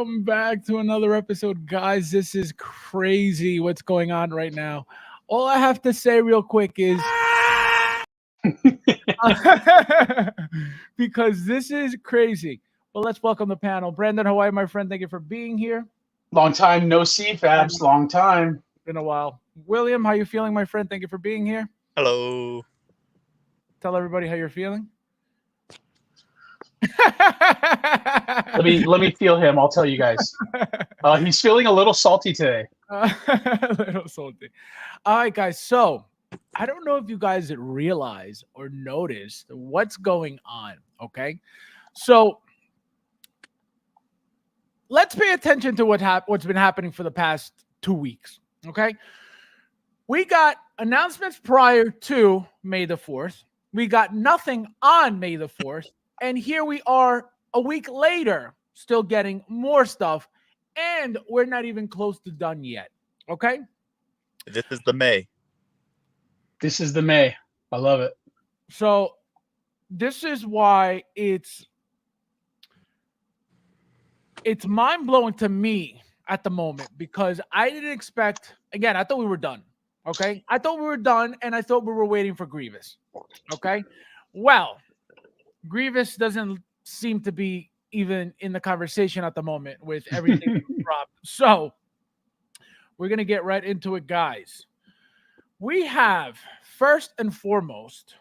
Welcome back to another episode, guys. This is crazy what's going on right now. All I have to say, real quick, is because this is crazy. Well, let's welcome the panel. Brandon Hawaii, my friend, thank you for being here. Long time no see, Fabs. Long time. Been a while. William, how you feeling, my friend? Thank you for being here. Hello. Tell everybody how you're feeling. Let me feel him. I'll tell you guys. He's feeling a little salty today. A little salty. All right, guys. So I don't know if you guys realize or notice what's going on. Okay, so let's pay attention to what's been happening for the past 2 weeks. Okay, we got announcements prior to May the 4th. We got nothing on May the 4th. And here we are a week later, still getting more stuff. And we're not even close to done yet. Okay? This is the May. This is the May. I love it. So this is why it's mind-blowing to me at the moment, because I didn't expect, again, I thought we were done. Okay? I thought we were done, and I thought we were waiting for Grievous. Okay? Well, Grievous doesn't seem to be even in the conversation at the moment with everything dropped. So we're going to get right into it, guys. We have, first and foremost,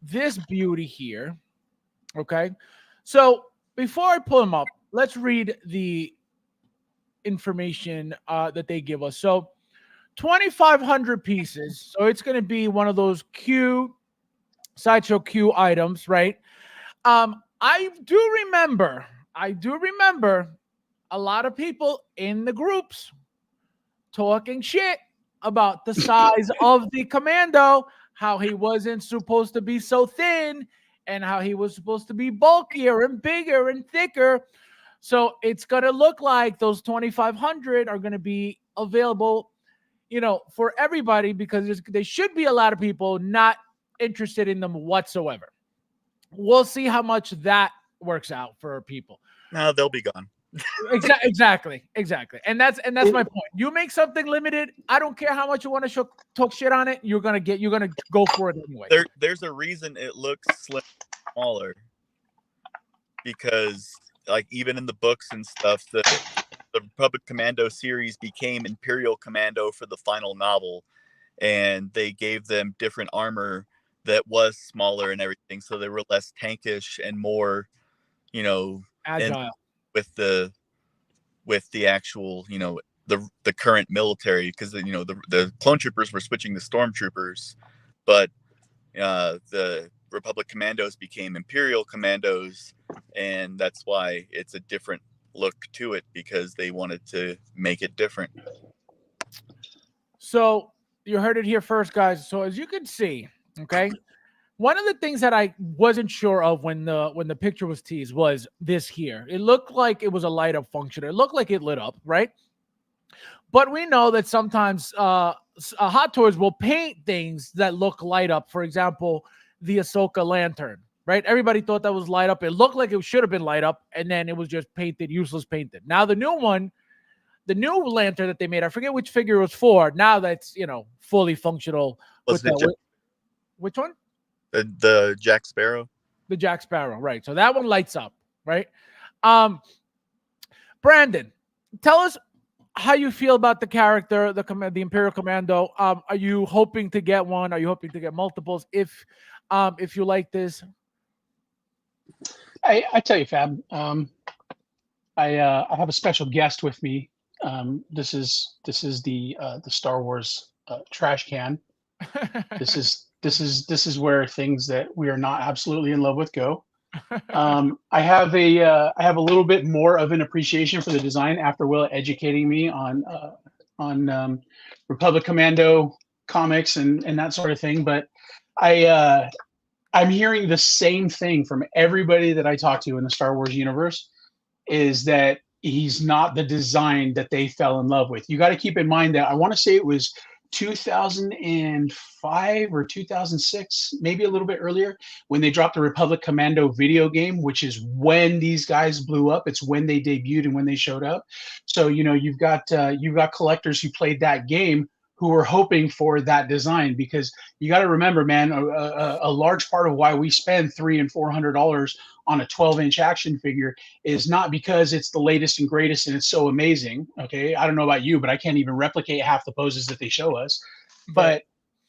this beauty here. Okay. So before I pull them up, let's read the information that they give us. So 2,500 pieces. So it's going to be one of those Sideshow Q items, right? I do remember a lot of people in the groups talking shit about the size of the Commando, how he wasn't supposed to be so thin, and how he was supposed to be bulkier and bigger and thicker. So it's going to look like those 2,500 are going to be available, for everybody, because there should be a lot of people not interested in them whatsoever. We'll see how much that works out for people. No, they'll be gone. Exactly. And that's my point. You make something limited, I don't care how much you want to talk shit on it, you're gonna go for it anyway. There's a reason it looks smaller, because like even in the books and stuff, the Republic Commando series became Imperial Commando for the final novel, and they gave them different armor that was smaller and everything, so they were less tankish and more, agile with the actual, the current military, because the clone troopers were switching to stormtroopers, but the Republic Commandos became Imperial Commandos, and that's why it's a different look to it, because they wanted to make it different. So you heard it here first, guys. So as you can see, okay, one of the things that I wasn't sure of when the picture was teased was this here. It looked like it was a light up function. It looked like it lit up, right? But we know that sometimes Hot Toys will paint things that look light up. For example, the Ahsoka lantern, right? Everybody thought that was light up. It looked like it should have been light up, and then it was just painted, useless painted. Now the new one, the new lantern that they made, I forget which figure it was for. Now that's fully functional. Which one? The Jack Sparrow. The Jack Sparrow, right? So that one lights up, right? Brandon, tell us how you feel about the character, the Imperial Commando. Are you hoping to get one? Are you hoping to get multiples? If you like this, I tell you, Fab. I have a special guest with me. This is the Star Wars trash can. This is where things that we are not absolutely in love with go. I have a little bit more of an appreciation for the design after Will educating me on Republic Commando comics and that sort of thing. But I'm hearing the same thing from everybody that I talk to in the Star Wars universe, is that he's not the design that they fell in love with. You got to keep in mind that I want to say it was 2005 or 2006, maybe a little bit earlier, when they dropped the Republic Commando video game, which is when these guys blew up. It's when they debuted and when they showed up. So you've got collectors who played that game who were hoping for that design, because you got to remember, man, a large part of why we spend $300 and $400 on a 12-inch action figure is not because it's the latest and greatest and it's so amazing. Okay, I don't know about you, but I can't even replicate half the poses that they show us. But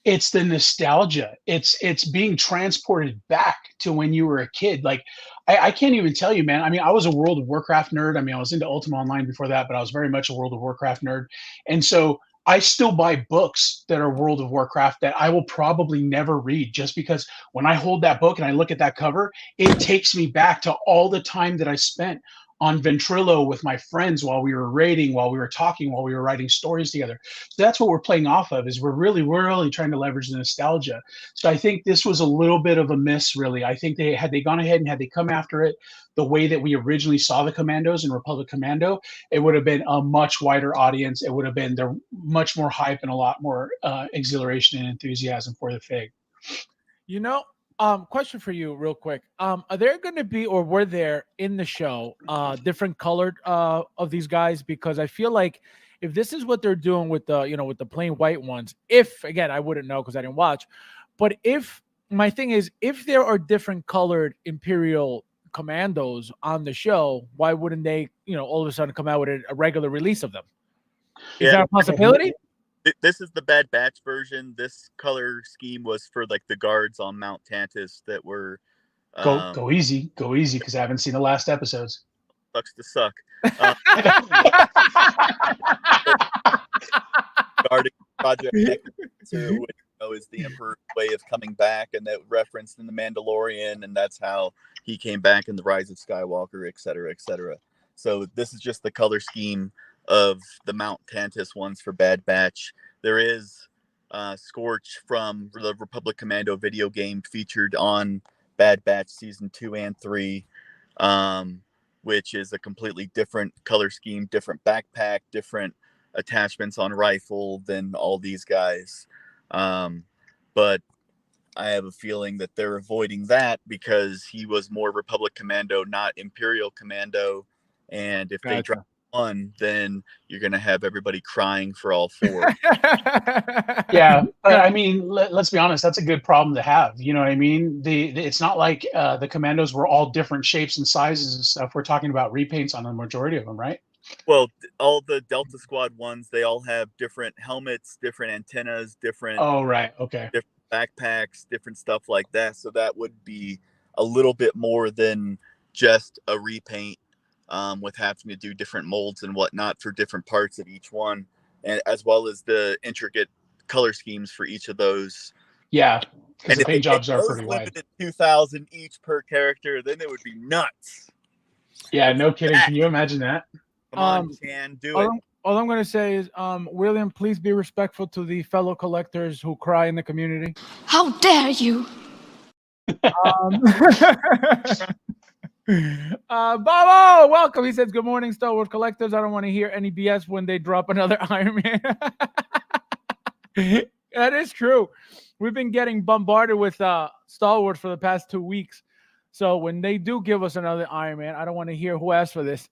it's the nostalgia. It's being transported back to when you were a kid. Like I can't even tell you, man. I mean, I was a World of Warcraft nerd. I mean, I was into Ultima Online before that, but I was very much a World of Warcraft nerd. And so I still buy books that are World of Warcraft that I will probably never read, just because when I hold that book and I look at that cover, it takes me back to all the time that I spent on Ventrilo with my friends while we were raiding, while we were talking, while we were writing stories together. So that's what we're playing off of, is we're really trying to leverage the nostalgia. So I think this was a little bit of a miss, really. I think they gone ahead and had they come after it the way that we originally saw the Commandos in Republic Commando, it would have been a much wider audience. It would have been there much more hype and a lot more exhilaration and enthusiasm for the fig. Question for you real quick. Are there going to be, or were there in the show, different colored of these guys? Because I feel like if this is what they're doing with the plain white ones, if, again, I wouldn't know because I didn't watch, but if my thing is, if there are different colored Imperial Commandos on the show, why wouldn't they, all of a sudden come out with a regular release of them? Is that a possibility? This is the Bad Batch version. This color scheme was for like the guards on Mount Tantus that were go easy, because I haven't seen the last episodes. Sucks to suck. Guarding Project Nectar, which is the Emperor's way of coming back, and that referenced in the Mandalorian, and that's how he came back in the Rise of Skywalker, etc., etc. So this is just the color scheme of the Mount Tantus ones for Bad Batch. There is Scorch from the Republic Commando video game featured on Bad Batch Season 2 and 3, which is a completely different color scheme, different backpack, different attachments on rifle than all these guys. But I have a feeling that they're avoiding that because he was more Republic Commando, not Imperial Commando. And if they drop one, then you're going to have everybody crying for all four. Yeah, I mean, let's be honest, that's a good problem to have. You know what I mean? It's not like the Commandos were all different shapes and sizes and stuff. We're talking about repaints on the majority of them, right? Well, all the Delta Squad ones, they all have different helmets, different antennas, different. Oh, right. Okay. Different backpacks, different stuff like that. So that would be a little bit more than just a repaint, with having to do different molds and whatnot for different parts of each one, and as well as the intricate color schemes for each of those. Yeah, because the paint jobs are pretty wide. Limited 2,000 each per character, then it would be nuts. Yeah, no kidding. Can you imagine that? Come on, Chan, do it. All I'm going to say is, William, please be respectful to the fellow collectors who cry in the community. How dare you? Bobo, welcome. He says, good morning, Star Wars collectors. I don't want to hear any BS when they drop another Iron Man. That is true. We've been getting bombarded with Star Wars for the past 2 weeks. So when they do give us another Iron Man, I don't want to hear who asked for this.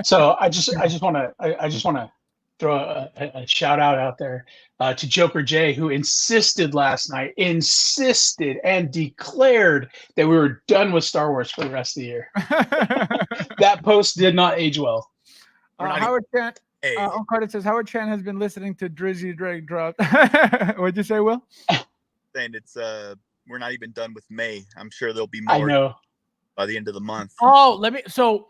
So I just want to throw a shout out there to Joker J, who insisted last night, and declared that we were done with Star Wars for the rest of the year. That post did not age well. Howard Chan, Carter says Howard Chan has been listening to Drizzy Drake drop. What'd you say, Will? Saying it's we're not even done with May. I'm sure there'll be more. I know. By the end of the month. So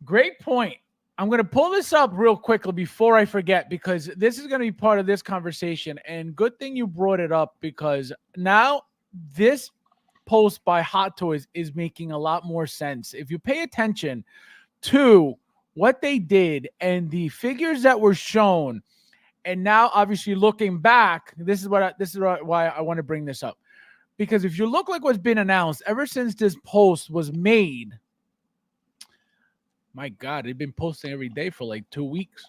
great point. I'm going to pull this up real quickly before I forget, because this is going to be part of this conversation. And good thing you brought it up, because now this post by Hot Toys is making a lot more sense. If you pay attention to what they did and the figures that were shown, and now obviously looking back, this is why I want to bring this up. Because if you look like what's been announced ever since this post was made, my God, they've been posting every day for like 2 weeks.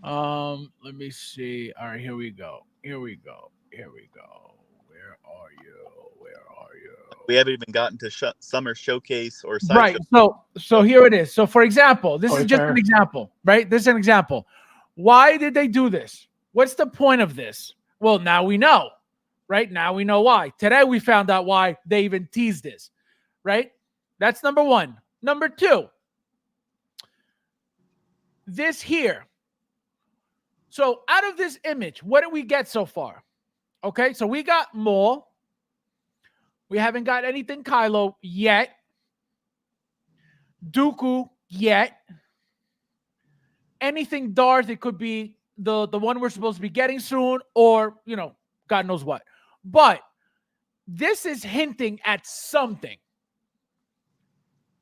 Let me see. All right, here we go. Here we go. Here we go. Where are you? Where are you? We haven't even gotten to summer showcase or Right. sideshow. So here it is. So for example, this Toy is just fair. an example, right? This is an example. Why did they do this? What's the point of this? Well, now we know, right? Now we know why. Today we found out why they even teased this, right? That's number one. Number two, this here. So out of this image, what did we get so far? Okay, so we got Maul. We haven't got anything Kylo yet. Dooku yet. Anything Darth, it could be the one we're supposed to be getting soon, or God knows what. But this is hinting at something,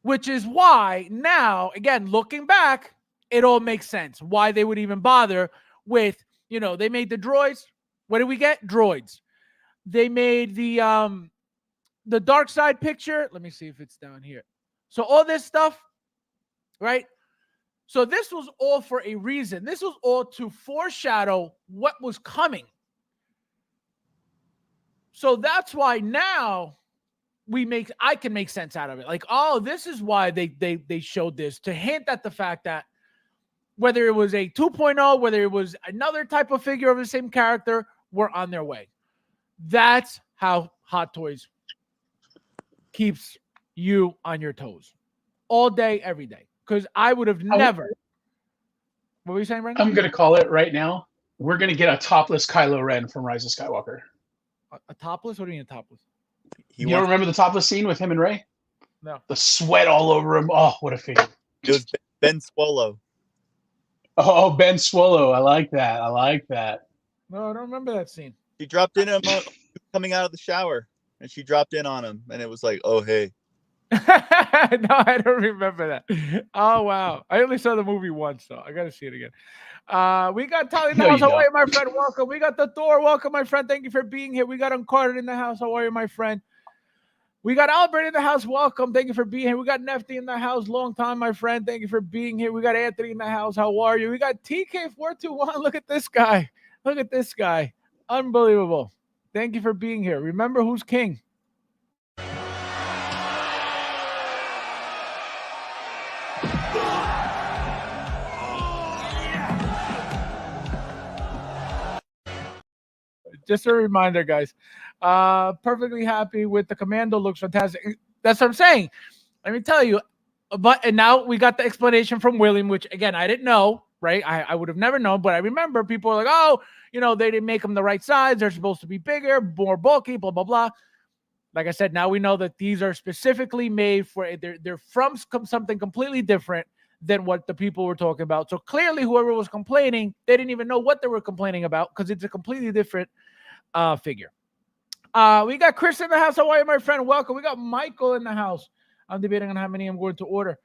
which is why now, again, looking back, it all makes sense. Why they would even bother with, they made the droids. What did we get? Droids. They made the dark side picture. Let me see if it's down here. So all this stuff, right? So this was all for a reason. This was all to foreshadow what was coming. So that's why now I can make sense out of it. Like, oh, this is why they showed this, to hint at the fact that whether it was a 2.0, whether it was another type of figure of the same character, we're on their way. That's how Hot Toys keeps you on your toes all day, every day. Because I would have never. What were you saying, Brandon? I'm going to call it right now. We're going to get a topless Kylo Ren from Rise of Skywalker. A topless? What do you mean a topless? You don't remember the topless scene with him and Rey? No. The sweat all over him. Oh, what a figure. It was Ben Swallow. Oh, Ben Swallow. I like that. I like that. No, I don't remember that scene. She dropped in on him coming out of the shower, and she dropped in on him, and it was like, oh, hey. No, I don't remember that. Oh, wow. I only saw the movie once, so I got to see it again. We got Tali in the house. How are you, my friend? Welcome. We got the Thor. Welcome, my friend. Thank you for being here. We got Uncarded in the house. How are you, my friend? We got Albert in the house. Welcome. Thank you for being here. We got Nefty in the house. Long time, my friend. Thank you for being here. We got Anthony in the house. How are you? We got TK421. Look at this guy. Look at this guy. Unbelievable. Thank you for being here. Remember who's king. Just a reminder, guys. Perfectly happy with the Commando. Looks fantastic. That's what I'm saying. Let me tell you. And now we got the explanation from William, which again I didn't know. Right? I would have never known, but I remember people were like, "Oh, they didn't make them the right size. They're supposed to be bigger, more bulky, blah blah blah." Like I said, now we know that these are specifically made for. They're from something completely different than what the people were talking about. So clearly, whoever was complaining, they didn't even know what they were complaining about because it's a completely different figure. We got Chris in the house. How are you, my friend? Welcome. We got Michael in the house. I'm debating on how many I'm going to order.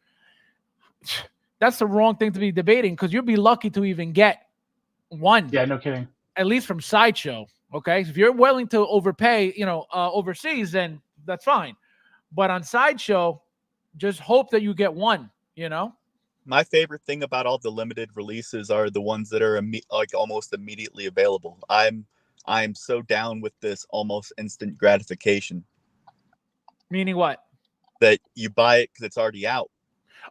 That's the wrong thing to be debating because you'll be lucky to even get one. Yeah, no kidding. At least from Sideshow. Okay. If you're willing to overpay, overseas, then that's fine. But on Sideshow, just hope that you get one, My favorite thing about all the limited releases are the ones that are like almost immediately available. I'm so down with this almost instant gratification. Meaning what? That you buy it because it's already out.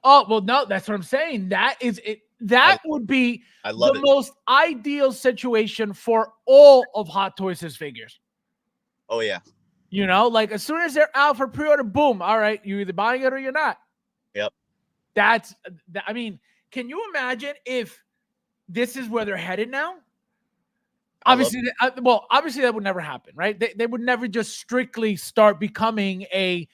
Oh, well, no, that's what I'm saying. That is it. That would be the most ideal situation for all of Hot Toys' figures. Oh, yeah. Like as soon as they're out for pre-order, boom. All right, you're either buying it or you're not. Yep. I mean, can you imagine if this is where they're headed now? Obviously that would never happen, right? They would never just strictly start becoming a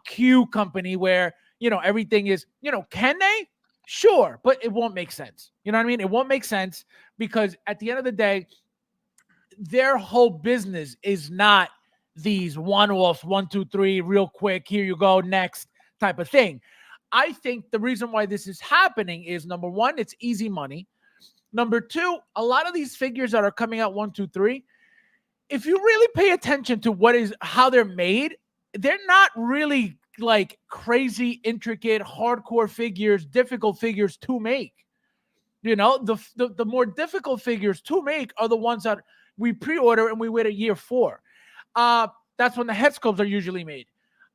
Q company where, everything is, can they? Sure, but it won't make sense. You know what I mean? It won't make sense because at the end of the day, their whole business is not these one-offs, 1, 2, 3, real quick, here you go, next type of thing. I think the reason why this is happening is, number one, it's easy money. Number two, a lot of these figures that are coming out 1, 2, 3, if you really pay attention to how they're made, they're not really like crazy, intricate, hardcore figures, difficult figures to make. You know, the more difficult figures to make are the ones that we pre-order and we wait a year for. That's when the head sculpts are usually made.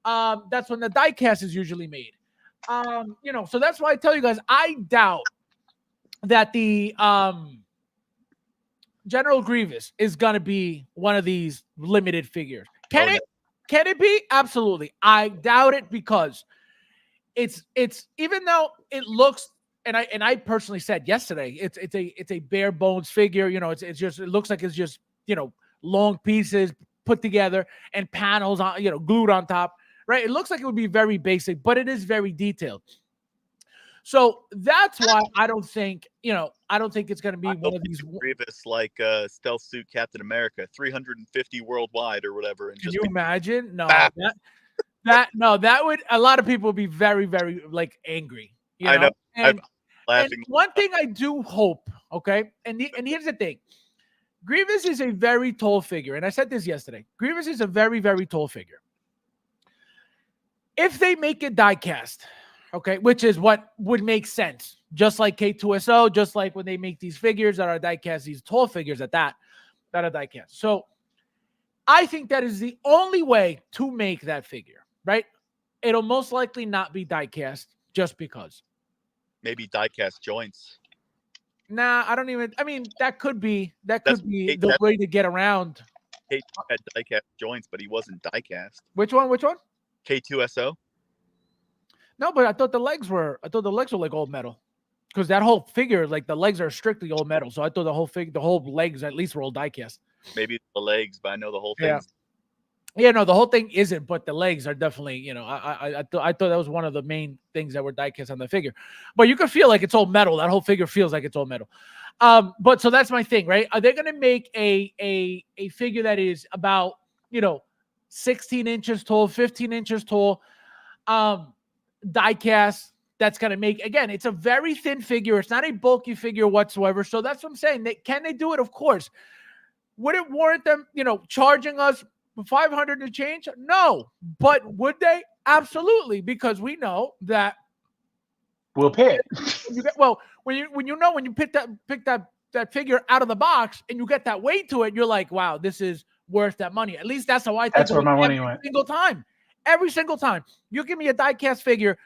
That's when the die cast is usually made. You know, so that's why I tell you guys, I doubt that the General Grievous is gonna be one of these limited figures. Can Oh, it? Can it be? Absolutely. I doubt it because it's even though it looks, and I personally said yesterday, it's a bare bones figure. You know, it's just, it looks like it's just, you know, long pieces put together and panels on, you know, glued on top. Right? It looks like it would be very basic, but it is very detailed. So that's why I don't think, you know, I don't think it's going to be I one hope of these. it's Grievous like stealth suit Captain America, 350 worldwide or whatever, and Can just you be imagine? No, ah, no, that would, a lot of people would be very, very like angry, you I know. know. I'm And laughing. one thing I do hope, okay, and here's the thing: Grievous is a very tall figure, and I said this yesterday. Grievous is a very, very tall figure. If they make it die cast, okay, which is what would make sense, just like K2SO, just like when they make these figures that are die cast, these tall figures at that are die cast. So I think that is the only way to make that figure, right? It'll most likely not be die cast just because. Maybe diecast joints. Nah, I don't even. I mean, that could be That's the way to get around. K2 had diecast joints, but he wasn't diecast. Which one? Which one? K2SO. No, but I thought the legs were. I thought the legs were like all metal, because that whole figure, like the legs are strictly all metal. So I thought the whole legs at least were all die cast. Maybe the legs, but I know the whole Yeah. thing's Yeah, no, the whole thing isn't, but the legs are definitely, you know, I thought that was one of the main things that were die cast on the figure. But you could feel like it's all metal. That whole figure feels like it's all metal. But so that's my thing, right? Are they going to make a figure that is about, you know, 16 inches tall, 15 inches tall, die cast? That's going to make, again, it's a very thin figure. It's not a bulky figure whatsoever. So that's what I'm saying. Can they do it? Of course. Would it warrant them, you know, charging us 500 to change? No. But would they? Absolutely, because we know that We'll pay it. when you pick that figure out of the box and you get that weight to it, you're like, wow, this is worth that money. At least that's how I think That's of where it my money every went. single time. Every single time. You give me a die cast figure,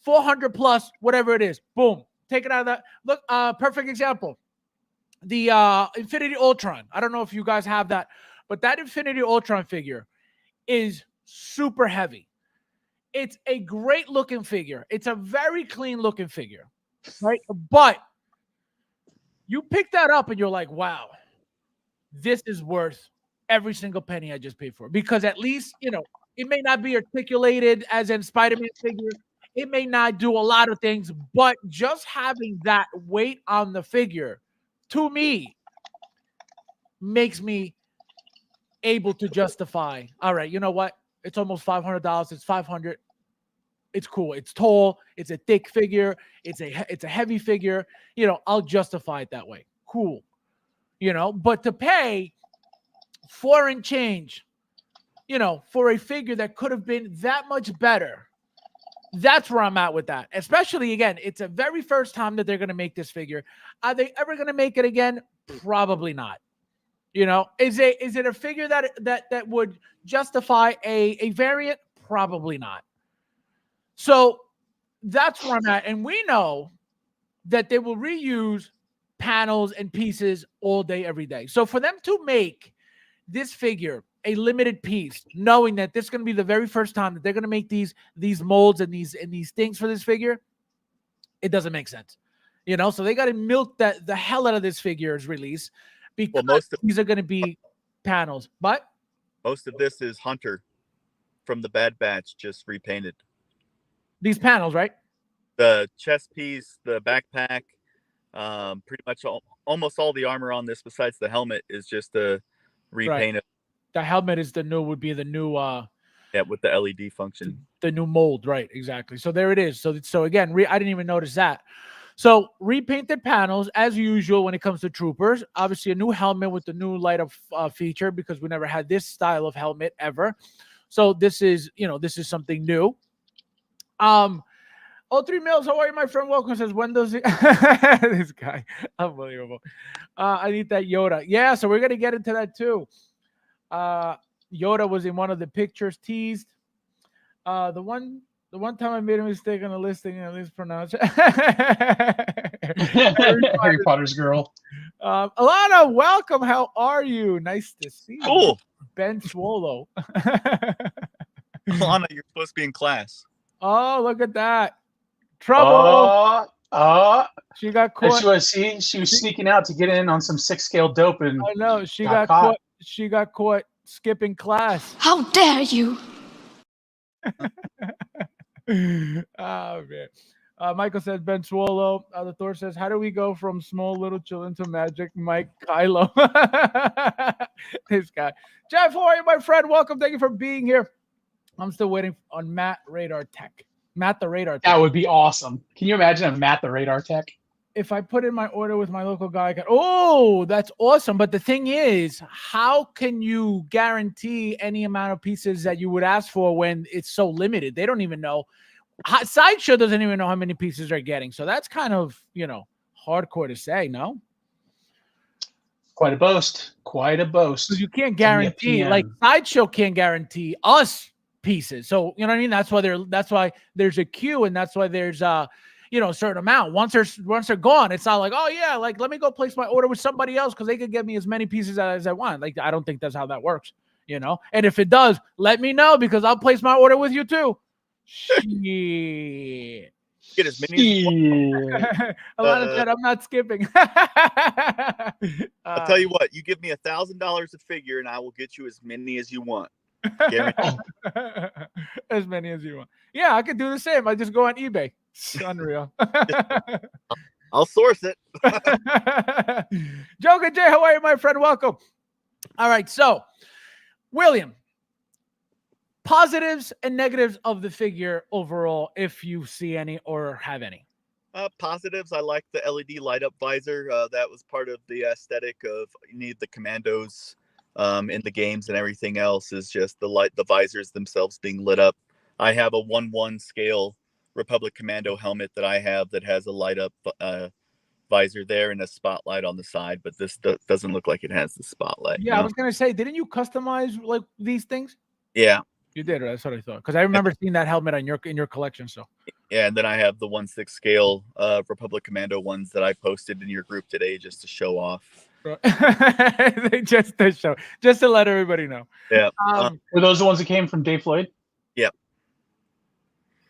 400 plus, whatever it is. Boom. Take it out of that. Look, perfect example. The Infinity Ultron. I don't know if you guys have that, but that Infinity Ultron figure is super heavy. It's a great looking figure. It's a very clean looking figure, right? But you pick that up and you're like, wow, this is worth every single penny I just paid for. Because at least, you know, it may not be articulated as in Spider-Man figure. It may not do a lot of things, but just having that weight on the figure, to me, makes me able to justify, all right, you know what? It's almost $500. It's 500. It's cool. It's tall. It's a thick figure. It's a heavy figure. You know, I'll justify it that way. Cool. You know, but to pay 4 and change, you know, for a figure that could have been that much better, that's where I'm at with that. Especially, again, it's a very first time that they're going to make this figure. Are they ever going to make it again? Probably not. You know, is it a figure that would justify a variant? Probably not. So that's where I'm at. And we know that they will reuse panels and pieces all day, every day. So for them to make this figure a limited piece, knowing that this is going to be the very first time that they're going to make these molds and these things for this figure, it doesn't make sense. You know, so they got to milk the hell out of this figure's release, because these are going to be panels. But most of this is Hunter from the Bad Batch, just repainted. These panels, right? The chest piece, the backpack, pretty much almost all the armor on this, besides the helmet, is just a repaint. Right. The helmet is would be the new with the LED function. The new mold, right? Exactly. So there it is. So again, I didn't even notice that. So repainted panels as usual when it comes to troopers. Obviously, a new helmet with the new light up feature, because we never had this style of helmet ever. So this is something new. A Oh, 3 mils. How are you, my friend? Welcome. Says, when does it? This guy, unbelievable. I need that Yoda. Yeah, so we're gonna get into that too. Yoda was in one of the pictures teased. The one time I made a mistake on the listing, at least pronounce it. Harry Potter's girl. Alana, welcome. How are you? Nice to see you. Cool. Ben Swallow. Alana, you're supposed to be in class. Oh, look at that. Trouble. She got caught. She was sneaking out to get in on some 6-scale dope, and I know she got got caught. She got caught skipping class. How dare you? Oh man. Michael says Ben Swallow. The Thor says, how do we go from small little children to magic Mike Kylo? This guy. Jeff, how are you, my friend? Welcome. Thank you for being here. I'm still waiting on Matt Radar Tech. Matt the Radar Tech. that would be awesome. Can you imagine a Matt the Radar Tech? If I put in my order with my local guy, oh, that's awesome. But the thing is, how can you guarantee any amount of pieces that you would ask for when it's so limited? They don't even know. Sideshow doesn't even know how many pieces they're getting. So that's kind of, hardcore to say, no? Quite a boast. Quite a boast. Because you can't guarantee, like Sideshow can't guarantee us pieces. So, you know what I mean? That's why there's a queue, and that's why there's a certain amount. Once they're gone, it's not like, oh yeah, like let me go place my order with somebody else because they could get me as many pieces as I want. Like, I don't think that's how that works, And if it does, let me know because I'll place my order with you too. Shit. Get as many as you want. A lot of that I'm not skipping. I'll tell you what, you give me $1,000 a figure and I will get you as many as you want. Guaranteed. As many as you want. Yeah, I could do the same. I just go on eBay. It's unreal. I'll source it. Joker J, how are you, my friend? Welcome. All right, so William, positives and negatives of the figure overall, if you see any or have any. Positives, I like the LED light up visor. That was part of the aesthetic of you need the commandos in the games, and everything else is just the visors themselves being lit up. I have a 1/1 scale Republic Commando helmet that I have that has a light up visor there and a spotlight on the side, but this doesn't look like it has the spotlight. Yeah, I was gonna say, didn't you customize like these things? Yeah, you did. That's what I thought, because I remember seeing that helmet in your collection. So yeah, and then I have the 1/6 scale Republic Commando ones that I posted in your group today just to show off. just to let everybody know. Yeah. Were those the ones that came from Dave Floyd? Yeah.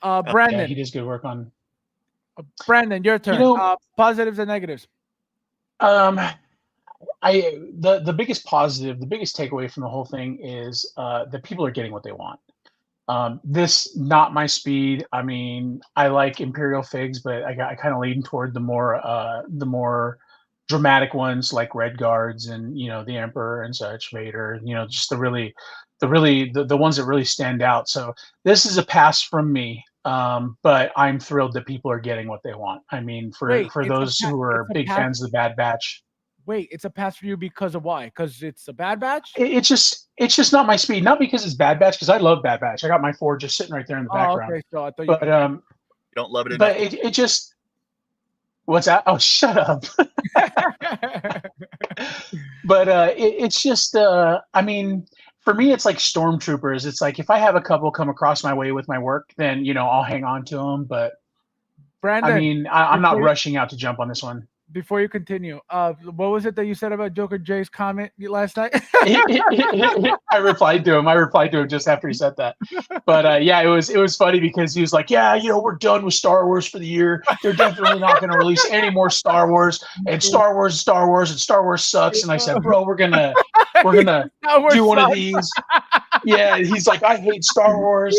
Brandon, yeah, he does good work on. Brandon, your turn. Positives and negatives. The biggest positive, the biggest takeaway from the whole thing is that people are getting what they want. This not my speed. I mean, I like Imperial figs, but I kind of lean toward the more dramatic ones like Red Guards and the Emperor and such, Vader. Just the ones that really stand out. So this is a pass from me. But I'm thrilled that people are getting what they want. I mean, for those who are big fans of the Bad Batch. Wait, it's a pass for you because of why? Because it's a Bad Batch? It's just not my speed. Not because it's Bad Batch, because I love Bad Batch. I got my 4 just sitting right there in the background. Okay, so I thought you don't love it enough. But it just what's that? Oh, shut up. But it's just I mean, for me, it's like stormtroopers. It's like if I have a couple come across my way with my work, then I'll hang on to them. But Brandon, I mean, I'm not rushing out to jump on this one. Before you continue, what was it that you said about Joker Jay's comment last night? I replied to him just after he said that. But yeah, it was funny because he was like, yeah, we're done with Star Wars for the year. They're definitely not going to release any more Star Wars, and Star Wars and Star Wars sucks. And I said, bro, we're gonna do one of these. Yeah, he's like, I hate Star Wars.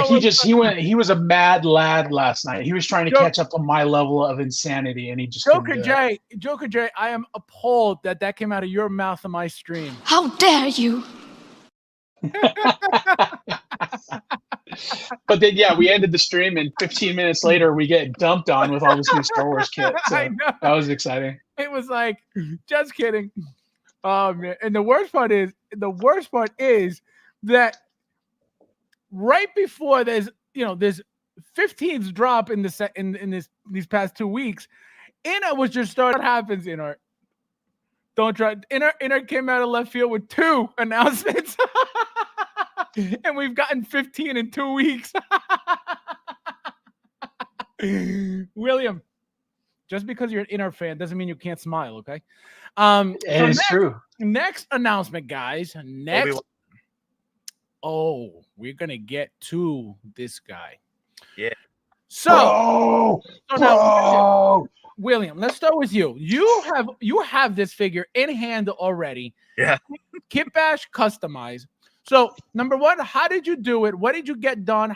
He was a mad lad last night. He was trying to catch up to my level of insanity, and he just Joker Jay, I am appalled that came out of your mouth on my stream. How dare you? But then, yeah, we ended the stream, and 15 minutes later, we get dumped on with all this new Star Wars kit. So I know. That was exciting. It was like, just kidding. Oh man! And the worst part is that right before there's 15s drop in the in these past 2 weeks. Inner was just starting. What happens, Inner? Don't try. Inner came out of left field with 2 announcements, and we've gotten 15 in 2 weeks. William, just because you're an Inner fan doesn't mean you can't smile. Okay. It is true. Next announcement, guys. Next. Obi-Wan. Oh, we're gonna get to this guy. Yeah. So, Bro, now, William, let's start with you. You have this figure in hand already. Yeah. Kit Bash customized. So, number one, how did you do it? What did you get done?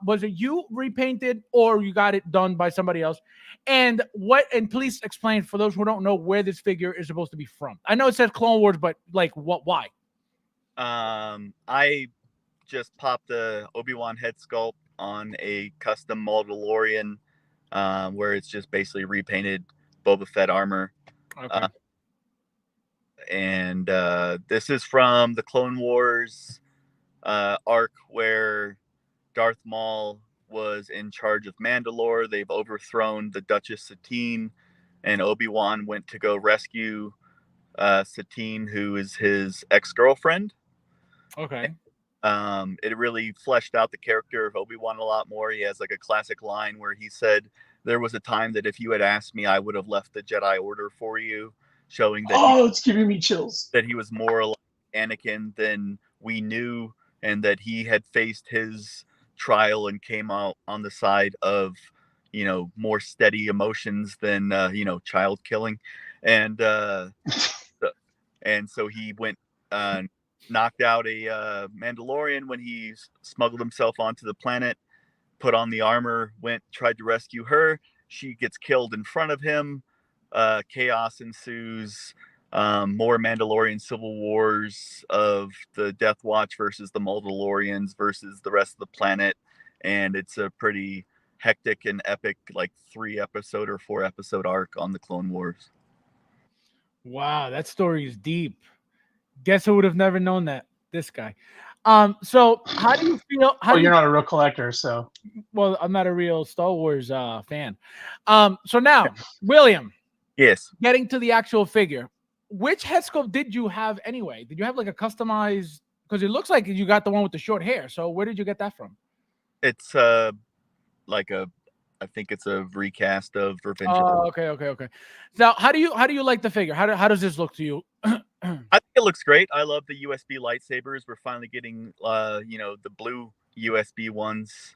Was it you repainted or you got it done by somebody else? And please explain for those who don't know where this figure is supposed to be from. I know it says Clone Wars, but like why? I just popped the Obi-Wan head sculpt on a custom Mandalorian, where it's just basically repainted Boba Fett armor. Okay. And this is from the Clone Wars arc where Darth Maul was in charge of Mandalore. They've overthrown the Duchess Satine, and Obi-Wan went to go rescue Satine, who is his ex-girlfriend. Okay. It really fleshed out the character of Obi-Wan a lot more. He has like a classic line where he said, "There was a time that if you had asked me, I would have left the Jedi Order for you," showing that it's giving me chills. that he was more like Anakin than we knew, and that he had faced his trial and came out on the side of, more steady emotions than, child killing. And so he went, knocked out a Mandalorian when he smuggled himself onto the planet, put on the armor, tried to rescue her. She gets killed in front of him. Chaos ensues. More Mandalorian civil wars of the Death Watch versus the Mandalorians versus the rest of the planet. And it's a pretty hectic and epic, like 3-episode or 4-episode arc on the Clone Wars. Wow, that story is deep. Guess who would have never known that? This guy. So how do you feel? You're not a real collector, so. Well, I'm not a real Star Wars fan. So now, William. Yes. Getting to the actual figure, which head sculpt did you have anyway? Did you have like a customized? Because it looks like you got the one with the short hair. So where did you get that from? It's I think it's a recast of Revenge. Oh, okay. Now, how do you like the figure? How does this look to you? I think it looks great. I love the USB lightsabers. We're finally getting, the blue USB ones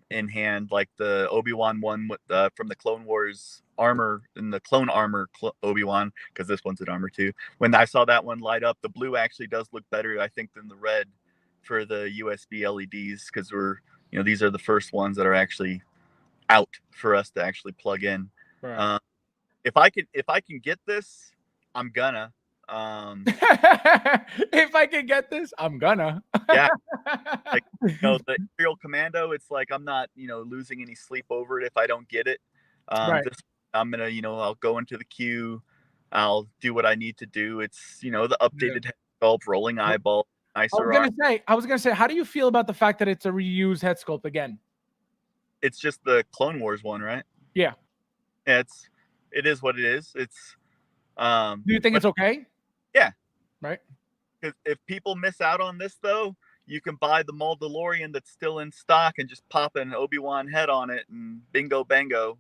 in hand, like the Obi-Wan one with from the Clone Wars armor and the clone armor Obi-Wan, because this one's in armor too. When I saw that one light up, the blue actually does look better, I think, than the red for the USB LEDs, because these are the first ones that are actually out for us to actually plug in. Right. If I can get this, I'm gonna. If I can get this, I'm gonna. Yeah. Like, the Imperial Commando, it's like I'm not, losing any sleep over it if I don't get it. Right. I'm gonna, I'll go into the queue. I'll do what I need to do. It's, the updated head sculpt, rolling eyeball, nicer. I was gonna say, how do you feel about the fact that it's a reused head sculpt again? It's just the Clone Wars one, right? Yeah. It is what it is. It's. Do you think it's okay? Yeah. Right. Because if people miss out on this, though, you can buy the Mandalorian that's still in stock and just pop an Obi-Wan head on it, and bingo bango.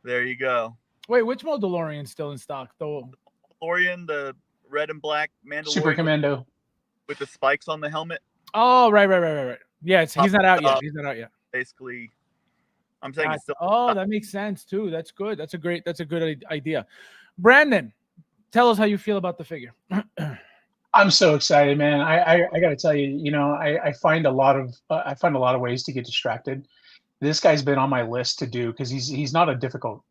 There you go. Wait, which Mandalorian's still in stock though? Mandalorian, the red and black Mandalorian, Super Commando with the spikes on the helmet. Oh, right. Yeah, he's not out yet. He's not out yet. Basically, I'm saying it's still. Oh, that makes sense too. That's good. That's a good idea. Brandon, tell us how you feel about the figure. I'm so excited, man. I got to tell you, I find a lot of ways to get distracted. This guy's been on my list to do, because he's not a difficult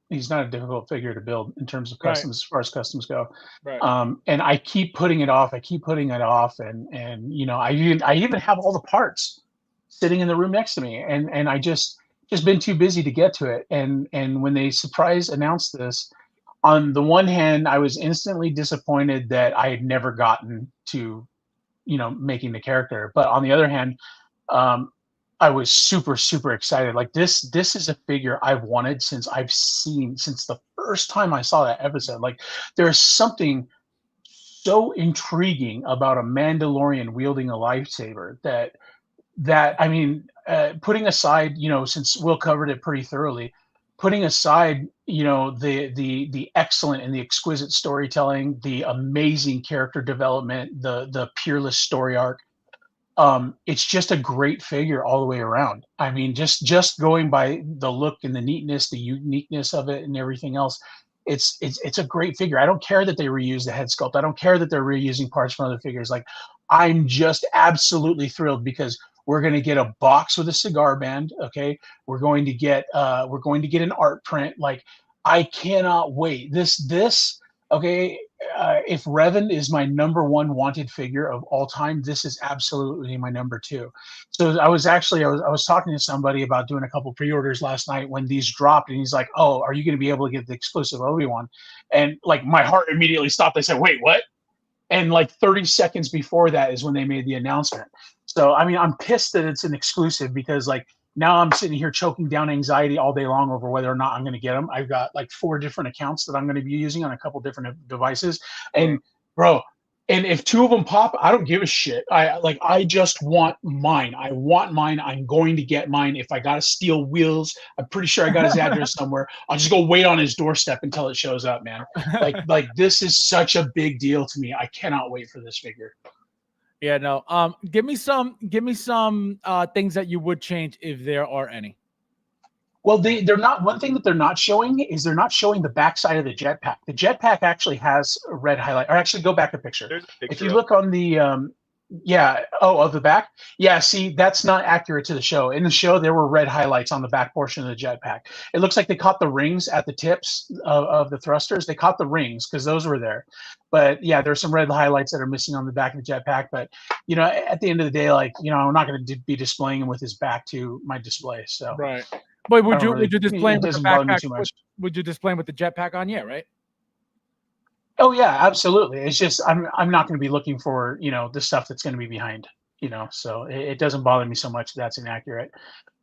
figure to build in terms of customs, as far as customs go. Right. And I keep putting it off. And I even have all the parts sitting in the room next to me, and I just been too busy to get to it. And when they surprise announced this, on the one hand, I was instantly disappointed that I had never gotten to, making the character. But on the other hand, I was super, super excited. Like this is a figure I've wanted since the first time I saw that episode. Like there's something so intriguing about a Mandalorian wielding a lightsaber that I mean, putting aside, since Will covered it pretty thoroughly, putting aside, the excellent and the exquisite storytelling, the amazing character development, the peerless story arc, it's just a great figure all the way around. I mean, just going by the look and the neatness, the uniqueness of it, and everything else, it's a great figure. I don't care that they reuse the head sculpt. I don't care that they're reusing parts from other figures. Like, I'm just absolutely thrilled because we're going to get a box with a cigar band. Okay, we're going to get an art print. Like, I cannot wait. This okay. If Revan is my number one wanted figure of all time, this is absolutely my number two. So I was talking to somebody about doing a couple pre-orders last night when these dropped, and he's like, "Oh, are you going to be able to get the exclusive Obi-Wan?" And like my heart immediately stopped. I said, "Wait, what?" And like 30 seconds before that is when they made the announcement. So I mean, I'm pissed that it's an exclusive because like now I'm sitting here choking down anxiety all day long over whether or not I'm going to get them. I've got like 4 different accounts that I'm going to be using on a couple different devices. And bro, and if 2 of them pop, I don't give a shit. I just want mine. I want mine. I'm going to get mine. If I got to steal wheels, I'm pretty sure I got his address somewhere. I'll just go wait on his doorstep until it shows up, man. Like this is such a big deal to me. I cannot wait for this figure. Yeah, no. Give me some things that you would change if there are any. Well, they're not. One thing that they're not showing is they're not showing the backside of the jetpack. The jetpack actually has a red highlight. Or actually, go back a picture. There's a picture If you look on the of the back, yeah. See, that's not accurate to the show. In the show, there were red highlights on the back portion of the jetpack. It looks like they caught the rings at the tips of the thrusters. They caught the rings because those were there. But yeah, there's some red highlights that are missing on the back of the jetpack. But at the end of the day, like I'm not going to be displaying him with his back to my display. So right. But would you display him it with the doesn't bother me backpack? too much. Would you display him with the jetpack on? Yeah, right. Oh yeah, absolutely. It's just I'm not going to be looking for the stuff that's going to be behind. So it doesn't bother me so much that's inaccurate.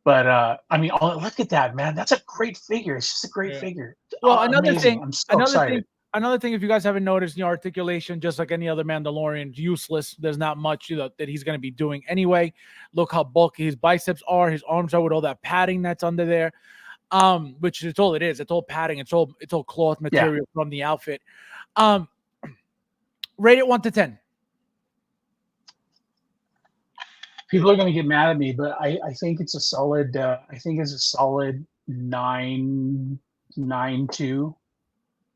But I mean, look at that, man. That's a great figure. It's just a great figure. Well, another amazing. thing, I'm so excited. Another thing, if you guys haven't noticed, articulation, just like any other Mandalorian, useless. There's not much that he's going to be doing anyway. Look how bulky his biceps are, his arms are with all that padding that's under there. Which is all it is. It's all padding. It's all cloth material from the outfit. Rate it 1 to 10. People are going to get mad at me, but I think it's a solid. I think it's a solid 9.2.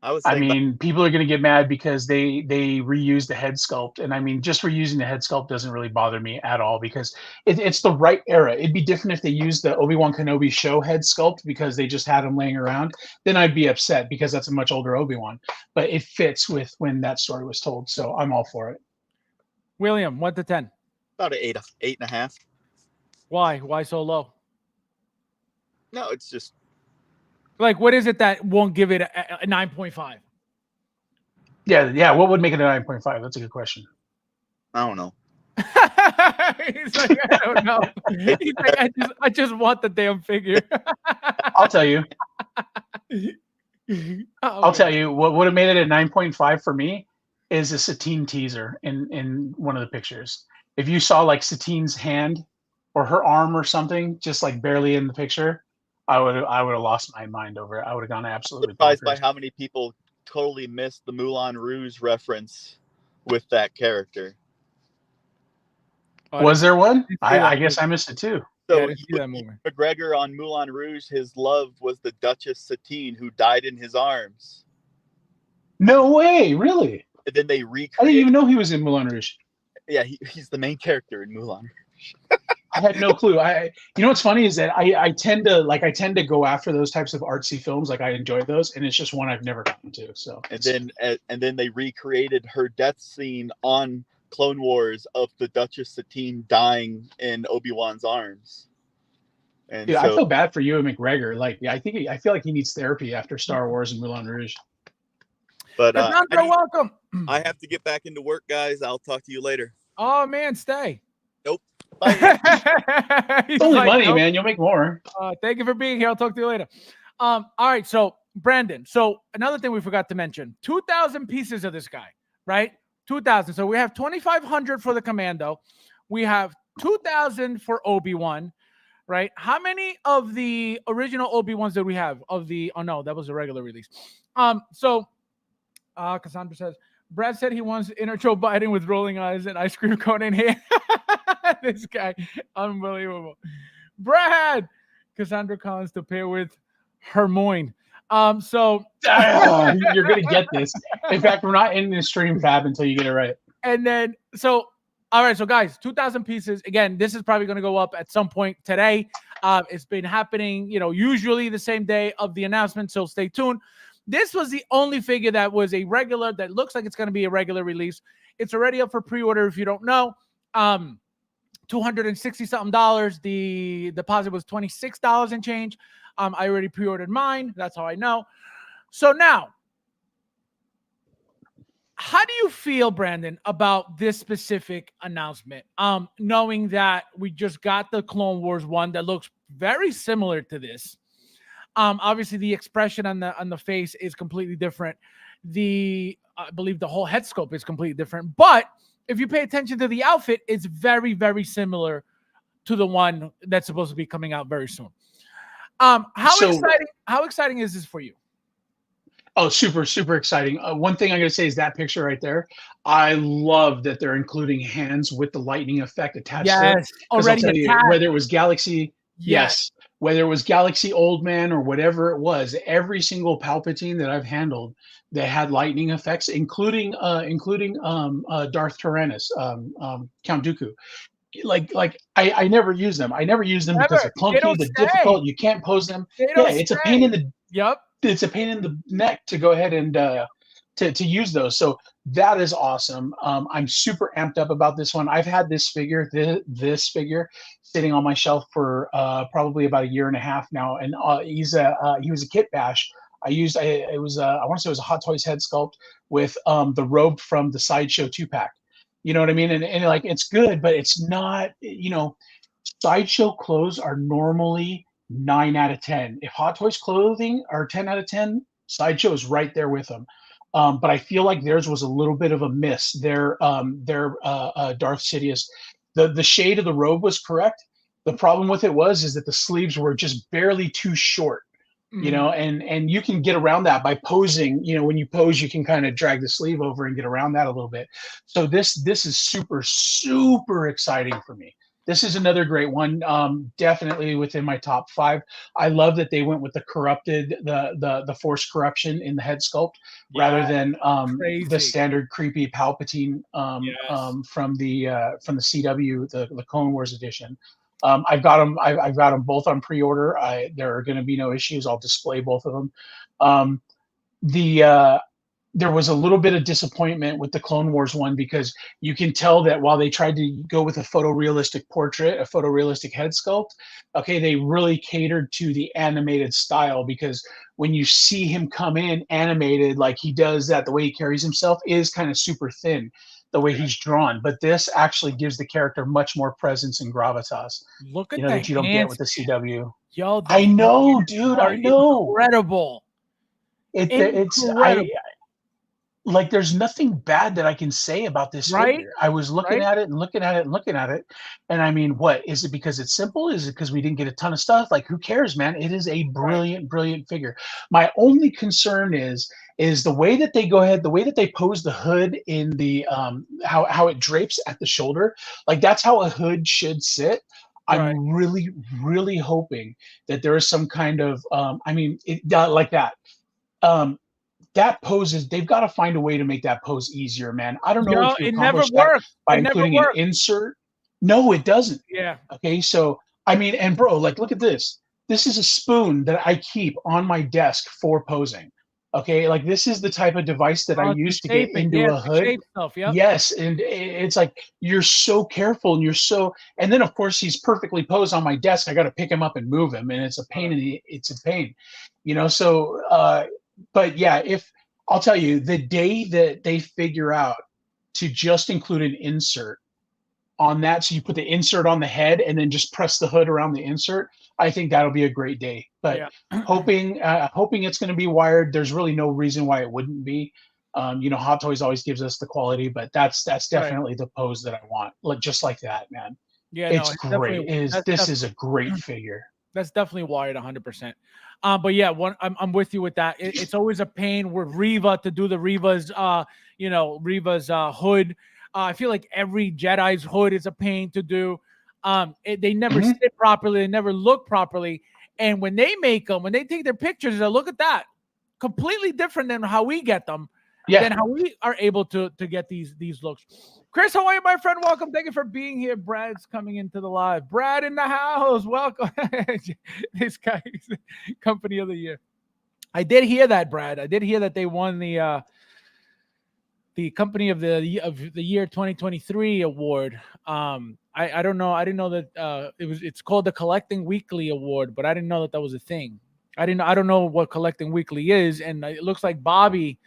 I mean, people are going to get mad because they reuse the head sculpt, and I mean, just reusing the head sculpt doesn't really bother me at all because it's the right era. It'd be different if they used the Obi-Wan Kenobi show head sculpt because they just had him laying around. Then I'd be upset because that's a much older Obi-Wan. But it fits with when that story was told, so I'm all for it. William, 1 to 10. About an 8.5. Why? Why so low? No, it's just. Like, what is it that won't give it a 9.5? Yeah. What would make it a 9.5? That's a good question. I don't know. He's like, I don't know. He's like, I just want the damn figure. I'll tell you. I'll tell you what would have made it a 9.5 for me is a Satine teaser in one of the pictures. If you saw like Satine's hand or her arm or something, just like barely in the picture, I would have lost my mind over it. I would have gone absolutely surprised by how many people totally missed the Moulin Rouge reference with that character. Was there one? I guess I missed it too. So McGregor on Moulin Rouge, his love was the Duchess Satine, who died in his arms. No way, really? And then they recreated. I didn't even know he was in Moulin Rouge. Yeah, he's the main character in Moulin Rouge. I had no clue. What's funny is that I tend to go after those types of artsy films. Like I enjoy those, and it's just one I've never gotten to. So and then they recreated her death scene on Clone Wars of the Duchess Satine dying in Obi-Wan's arms. And I feel bad for Ewan McGregor. Like I feel like he needs therapy after Star Wars and Moulin Rouge. But you're welcome. I have to get back into work, guys. I'll talk to you later. Oh man, stay. Nope. It's only money, man. You'll make more. Thank you for being here. I'll talk to you later. All right. So, Brandon. So, another thing we forgot to mention: 2,000 pieces of this guy, right? 2,000. So we have 2,500 for the Commando. We have 2,000 for Obi-Wan, right? How many of the original Obi-Wans did we have? Of the oh no, that was a regular release. Cassandra says Brad said he wants inner Joe Biden with rolling eyes and ice cream cone in here. This guy, unbelievable. Brad, Cassandra Collins to pair with Hermione. So you're gonna get this. In fact, we're not in the stream, Fab, until you get it right. And then all right, so guys, 2,000 pieces. Again, this is probably going to go up at some point today. It's been happening, usually the same day of the announcement. So stay tuned. This was the only figure that was a regular, that looks like it's going to be a regular release. It's already up for pre-order. If you don't know, $260 something. The deposit was $26 and change. I already pre-ordered mine. That's how I know. So now, how do you feel, Brandon, about this specific announcement? Knowing that we just got the Clone Wars one that looks very similar to this. Obviously, the expression on the face is completely different. I believe the whole head sculpt is completely different. But if you pay attention to the outfit, it's very, very similar to the one that's supposed to be coming out very soon. How exciting is this for you? Oh, super, super exciting. One thing I'm going to say is that picture right there. I love that they're including hands with the lightning effect attached to it. Already I'll tell you, whether it was Galaxy, yes, whether it was Galaxy Old Man or whatever it was, every single Palpatine that I've handled that had lightning effects, including Darth Tyrannus, Count Dooku. I never use them. I never use them because they're clunky, they're difficult. You can't pose them. It's a pain in the It's a pain in the neck to go ahead and to use those. So that is awesome. I'm super amped up about this one. I've had this figure, this figure, sitting on my shelf for probably about a year and a half now, and he was a kit bash. I want to say it was a Hot Toys head sculpt with the robe from the Sideshow 2-pack. You know what I mean? And like, it's good, but it's not, Sideshow clothes are normally 9 out of 10. If Hot Toys clothing are 10 out of 10, Sideshow is right there with them. But I feel like theirs was a little bit of a miss. Their Darth Sidious, the shade of the robe was correct. The problem with it is that the sleeves were just barely too short. And you can get around that by posing. When you pose, you can kind of drag the sleeve over and get around that a little bit. So this is super, super exciting for me. This is another great one. Definitely within my top 5. I love that they went with the corrupted, the Force corruption in the head sculpt rather than the standard creepy Palpatine from the CW, the Clone Wars edition. I've got them. I've got them both on pre-order. There are going to be no issues. I'll display both of them. There was a little bit of disappointment with the Clone Wars one because you can tell that while they tried to go with a photorealistic portrait, a photorealistic head sculpt, they really catered to the animated style, because when you see him come in animated like he does that, the way he carries himself is kind of super thin, the way he's drawn. But this actually gives the character much more presence and gravitas. Look at that you don't get with the CW. Yo, I know, dude. I know. Incredible. Like, there's nothing bad that I can say about this figure. I was looking at it and looking at it and looking at it. And I mean, what is it? Because it's simple? Is it because we didn't get a ton of stuff? Like, who cares, man? It is a brilliant, brilliant figure. My only concern is the way that they go ahead, the way that they pose the hood in the how it drapes at the shoulder. Like, that's how a hood should sit. I'm really, really hoping that there is some kind of like that. That pose they've got to find a way to make that pose easier, man. I don't know if you accomplish that by including an insert. No, it doesn't. Yeah. Okay, so and bro, like, look at this. This is a spoon that I keep on my desk for posing. Okay, like, this is the type of device that I use to get into a hood. Yes, and it's like, you're so careful and and then of course he's perfectly posed on my desk. I got to pick him up and move him, and it's a pain. So but yeah, if I'll tell you, the day that they figure out to just include an insert on that. So you put the insert on the head and then just press the hood around the insert. I think that'll be a great day. But Yeah. hoping it's going to be wired. There's really no reason why it wouldn't be. Hot Toys always gives us the quality, but that's definitely the pose that I want. Just like that, man. Yeah, It's no, great. This is a great figure. That's definitely wired 100%. But yeah, I'm with you with that. It's always a pain with Reva to do the Reva's, Reva's hood. I feel like every Jedi's hood is a pain to do. They never sit properly. They never look properly. And when they make them, when they take their pictures, they look at that. Completely different than how we get them. Yeah. Than how we are able to get these looks. Chris, how are you, my friend? Welcome. Thank you for being here. Brad's coming into the live. Brad in the house. Welcome. This guy's company of the year. I did hear that, Brad. I did hear that they won the company of the year 2023 award. I don't know. I didn't know that it's called the Collecting Weekly Award, but I didn't know that was a thing. I don't know what Collecting Weekly is, and it looks like Bobby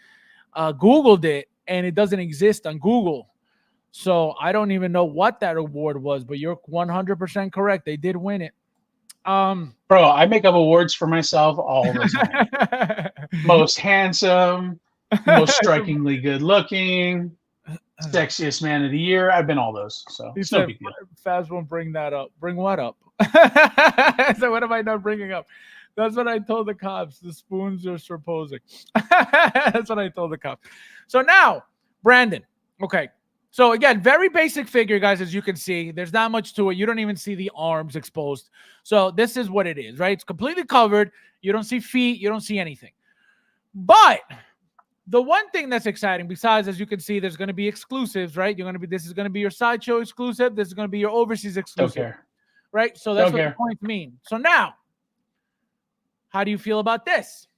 Googled it, and it doesn't exist on Google. So I don't even know what that award was, but you're 100% correct. They did win it. Bro, I make up awards for myself all the time. Most handsome, most strikingly good looking, sexiest man of the year. I've been all those. So it's no big deal. Fabs won't bring that up. Bring what up? So what am I not bringing up? That's what I told the cops. The spoons are supposing. That's what I told the cops. So now, Brandon. Okay. So again, very basic figure, guys, as you can see. There's not much to it. You don't even see the arms exposed. So this is what it is, right? It's completely covered. You don't see feet. You don't see anything. But the one thing that's exciting, besides, as you can see, there's going to be exclusives, right? This is going to be your sideshow exclusive. This is going to be your overseas exclusive. Okay. Right? So that's what the points mean. So now, how do you feel about this?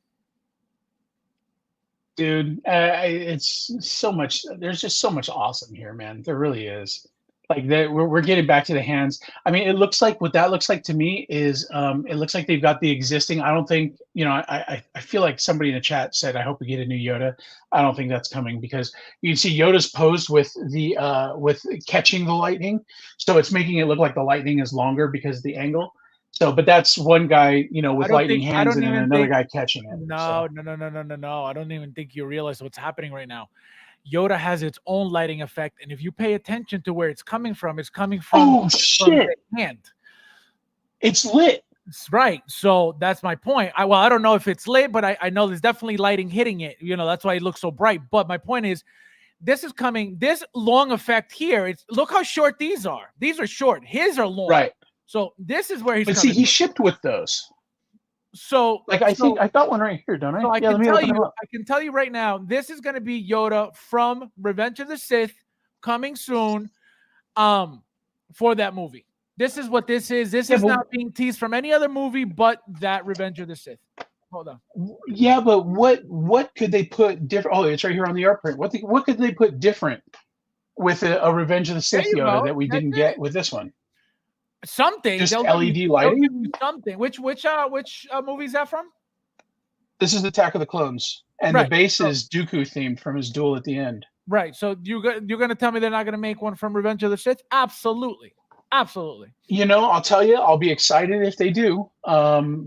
Dude, it's so much. There's just so much awesome here, man. There really is. Like we're getting back to the hands. I mean, it looks like what that looks like to me is it looks like they've got the existing. I don't think, I feel like somebody in the chat said, I hope we get a new Yoda. I don't think that's coming because you can see Yoda's posed with with catching the lightning. So it's making it look like the lightning is longer because of the angle. So, but that's one guy, with lightning hands and then another guy catching it. No. I don't even think you realize what's happening right now. Yoda has its own lighting effect, and if you pay attention to where it's coming from oh shit, from hand. It's lit. That's right. So that's my point. I don't know if it's lit, but I know there's definitely lighting hitting it. That's why it looks so bright. But my point is, this is coming. This long effect here. Look how short these are. These are short. His are long. Right. So this is where he's. But see, he shipped with those. So I think I got one right here, don't I? So I can tell you right now, this is going to be Yoda from Revenge of the Sith coming soon, for that movie. This is what this is. This is not being teased from any other movie but that Revenge of the Sith. Hold on. Yeah, but what could they put different? Oh, it's right here on the art print. What could they put different with a Revenge of the Sith Yoda that we didn't get with this one? Something. Just LED lighting. Something. Which movie is that from? This is Attack of the Clones, and the base is Dooku themed from his duel at the end. Right. So you're gonna tell me they're not gonna make one from Revenge of the Sith? Absolutely. I'll tell you, I'll be excited if they do,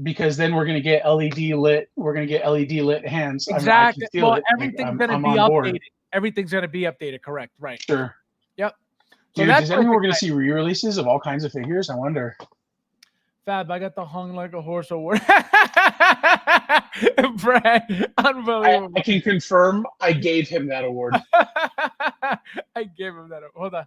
because then we're gonna get LED lit. We're gonna get LED lit hands. Exactly. Everything's gonna be updated. Everything's gonna be updated. Correct. Right. Sure. Yep. Dude, does that mean we're going to see re-releases of all kinds of figures? I wonder. Fab, I got the hung like a horse award. Brad, unbelievable. I can confirm I gave him that award. I gave him that. Hold on.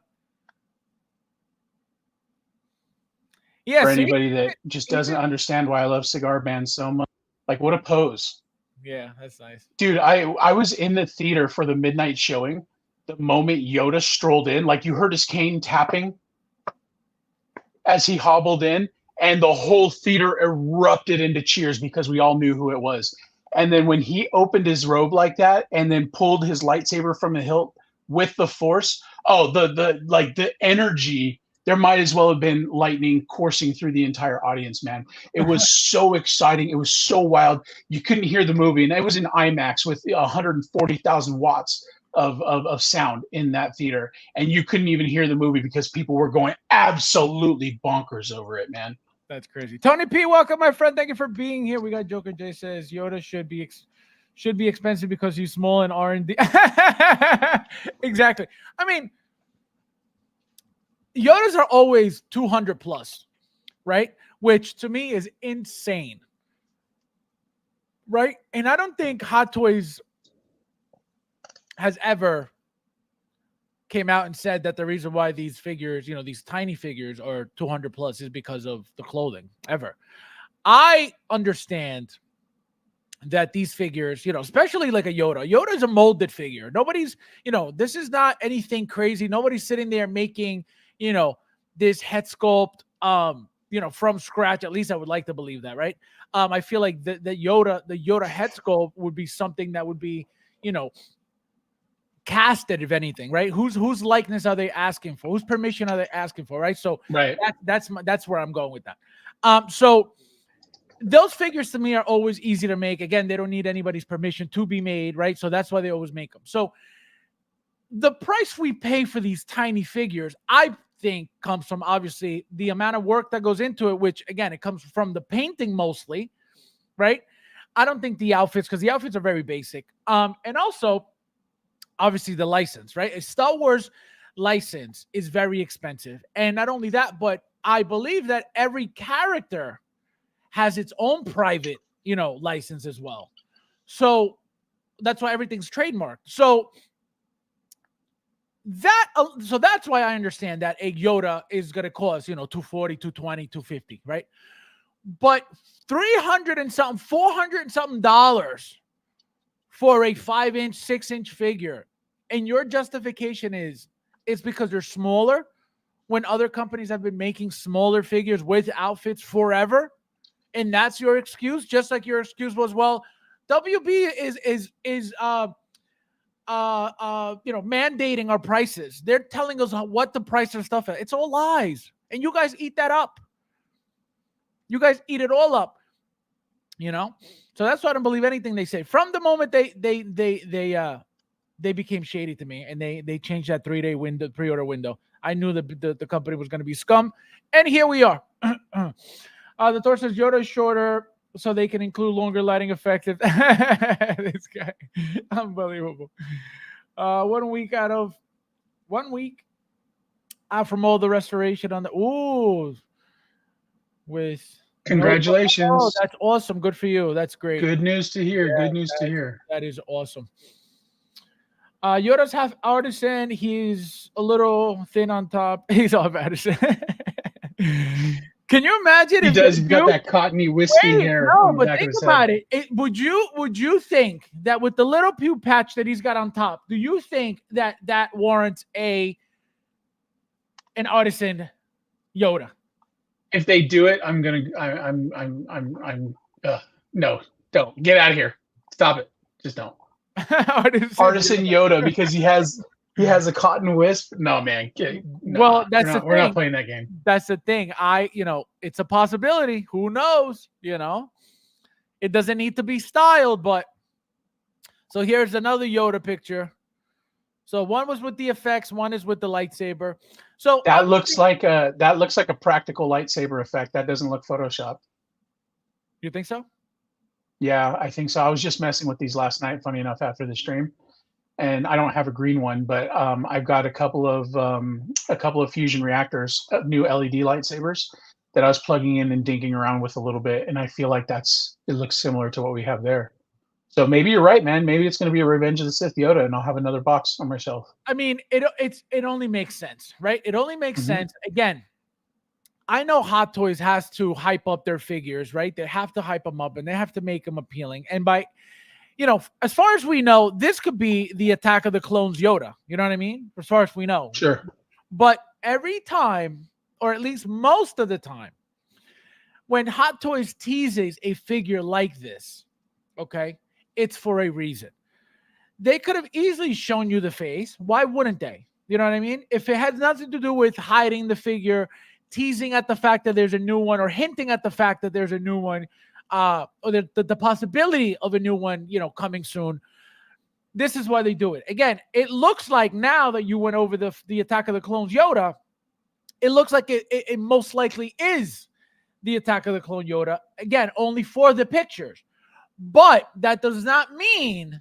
Yeah, for anybody that just doesn't understand why I love cigar bands so much. Like, what a pose. Yeah, that's nice. Dude, I was in the theater for the midnight showing. The moment Yoda strolled in, like you heard his cane tapping as he hobbled in, and the whole theater erupted into cheers because we all knew who it was. And then when he opened his robe like that and then pulled his lightsaber from the hilt with the Force, the energy, there might as well have been lightning coursing through the entire audience, man. It was so exciting. It was so wild. You couldn't hear the movie, and it was in IMAX with 140,000 watts of sound in that theater, and you couldn't even hear the movie because people were going absolutely bonkers over it, man. That's crazy. Tony P, welcome, my friend. Thank you for being here. We got Joker J says Yoda should be expensive because he's small and R&D. Exactly. I mean, Yodas are always 200 plus, right? Which to me is insane, right? And I don't think Hot Toys has ever came out and said that the reason why these figures, these tiny figures are 200 plus is because of the clothing ever. I understand that these figures, especially like a Yoda. Yoda is a molded figure. Nobody's, this is not anything crazy. Nobody's sitting there making, this head sculpt, from scratch. At least I would like to believe that, right? I feel like the Yoda head sculpt would be something that would be, casted, if anything, right? Whose likeness are they asking for? Whose permission are they asking for, right? So right, that's where I'm going with that. So those figures to me are always easy to make. Again, they don't need anybody's permission to be made, right? So that's why they always make them. So the price we pay for these tiny figures, I think, comes from obviously the amount of work that goes into it, which again, it comes from the painting mostly, right? I don't think the outfits, because the outfits are very basic. And also, obviously, the license, right? A Star Wars license is very expensive. And not only that, but I believe that every character has its own private, license as well. So that's why everything's trademarked. So that's why I understand that a Yoda is going to cost, 240, 220, 250, right? But 300 and something, 400 and something dollars for a 5-inch, 6-inch figure. And your justification is it's because they're smaller when other companies have been making smaller figures with outfits forever. And that's your excuse, just like your excuse was, well, WB is mandating our prices. They're telling us what the price of stuff is. It's all lies. And you guys eat that up. You guys eat it all up. So that's why I don't believe anything they say. From the moment they became shady to me, and they changed that 3-day window, pre-order window, I knew that the company was going to be scum. And here we are. The Thor says Yoda is shorter so they can include longer lighting effects. This guy, unbelievable. 1 week out from all the restoration on the with congratulations. Oh, that's awesome. Good for you. That's great. Good news to hear. Yeah, good news to hear. That is awesome. Yoda's half artisan. He's a little thin on top. He's all artisan. Can you imagine if he's got that cottony wispy hair? No, but think about it. Would you think that with the little pew patch that he's got on top, do you think that warrants an artisan Yoda? If they do it, no, don't get out of here. Stop it. Just don't. Artisan Yoda, because he has a cotton wisp. No, man. No, well, that's the thing. We're not playing that game. That's the thing. It's a possibility. Who knows? It doesn't need to be styled, but so here's another Yoda picture. So one was with the effects, one is with the lightsaber. So that looks like a practical lightsaber effect. That doesn't look Photoshopped. You think so? Yeah, I think so. I was just messing with these last night, funny enough, after the stream. And I don't have a green one, but I've got a couple of fusion reactors, new LED lightsabers that I was plugging in and dinking around with a little bit, and I feel like it looks similar to what we have there. So maybe you're right, man. Maybe it's going to be a Revenge of the Sith Yoda, and I'll have another box on my shelf. I mean, it only makes sense, right? It only makes sense. Again, I know Hot Toys has to hype up their figures, right? They have to hype them up, and they have to make them appealing. And by as far as we know, this could be the Attack of the Clones Yoda. You know what I mean? As far as we know. Sure. But every time, or at least most of the time, when Hot Toys teases a figure like this, okay, it's for a reason. They could have easily shown you the face. Why wouldn't they? You know what I mean? If it had nothing to do with hiding the figure, teasing at the fact that there's a new one, or hinting at the fact that there's a new one, or the possibility of a new one, coming soon, this is why they do it. Again, it looks like now that you went over the Attack of the Clones Yoda, it looks like it most likely is the Attack of the Clone Yoda. Again, only for the pictures. But that does not mean